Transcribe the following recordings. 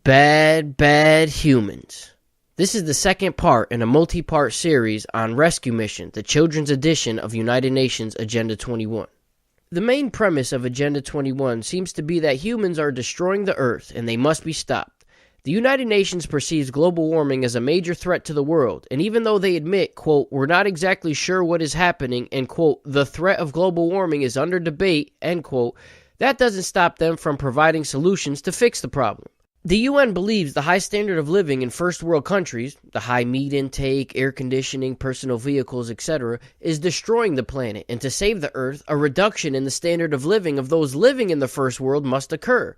Bad, bad humans. This is the second part in a multi-part series on Rescue Mission, the children's edition of United Nations Agenda 21. The main premise of Agenda 21 seems to be that humans are destroying the Earth and they must be stopped. The United Nations perceives global warming as a major threat to the world, and even though they admit, quote, we're not exactly sure what is happening, and, quote, the threat of global warming is under debate, end quote, that doesn't stop them from providing solutions to fix the problem. The UN believes the high standard of living in first world countries, the high meat intake, air conditioning, personal vehicles, etc., is destroying the planet, and to save the Earth, a reduction in the standard of living of those living in the first world must occur.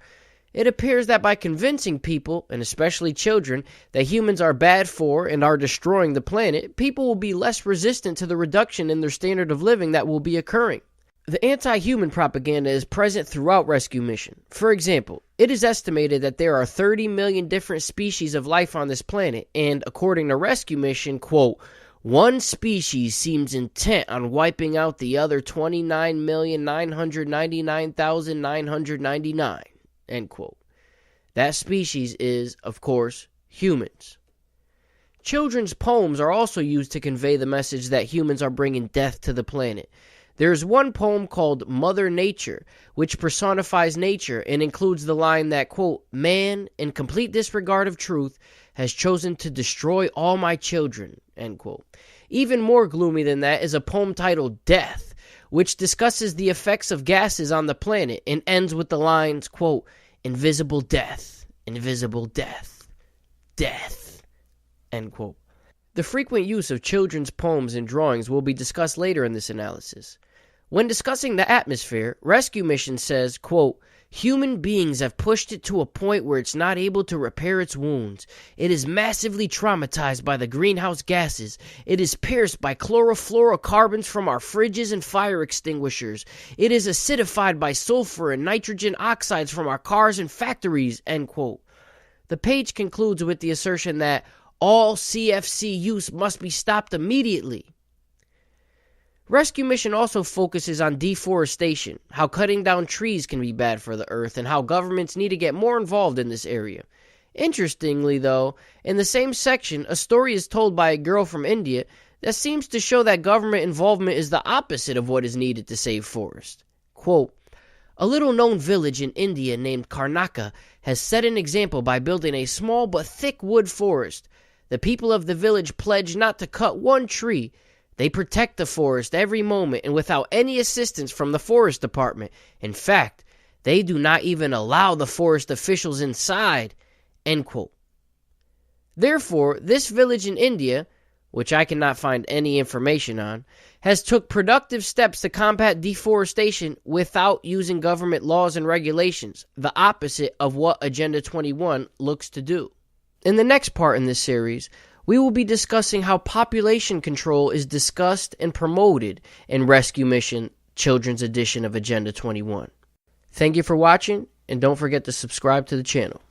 It appears that by convincing people, and especially children, that humans are bad for and are destroying the planet, people will be less resistant to the reduction in their standard of living that will be occurring. The anti-human propaganda is present throughout Rescue Mission. For example, it is estimated that there are 30 million different species of life on this planet, and according to Rescue Mission, quote, one species seems intent on wiping out the other 29,999,999. End quote. That species is, of course, humans. Children's poems are also used to convey the message that humans are bringing death to the planet. There is one poem called Mother Nature, which personifies nature and includes the line that, quote, man, in complete disregard of truth, has chosen to destroy all my children, end quote. Even more gloomy than that is a poem titled Death, which discusses the effects of gases on the planet and ends with the lines, quote, invisible death, death, end quote. The frequent use of children's poems and drawings will be discussed later in this analysis. When discussing the atmosphere, Rescue Mission says, quote, human beings have pushed it to a point where it's not able to repair its wounds. It is massively traumatized by the greenhouse gases. It is pierced by chlorofluorocarbons from our fridges and fire extinguishers. It is acidified by sulfur and nitrogen oxides from our cars and factories, end quote. The page concludes with the assertion that all CFC use must be stopped immediately. Rescue Mission also focuses on deforestation, how cutting down trees can be bad for the earth, and how governments need to get more involved in this area. Interestingly, though, in the same section, a story is told by a girl from India that seems to show that government involvement is the opposite of what is needed to save forests. Quote, a little-known village in India named Karnaka has set an example by building a small but thick wood forest. The people of the village pledge not to cut one tree. They protect the forest every moment and without any assistance from the forest department. In fact, they do not even allow the forest officials inside, end quote. Therefore, this village in India, which I cannot find any information on, has took productive steps to combat deforestation without using government laws and regulations, the opposite of what Agenda 21 looks to do. In the next part in this series, we will be discussing how population control is discussed and promoted in Rescue Mission Children's Edition of Agenda 21. Thank you for watching, and don't forget to subscribe to the channel.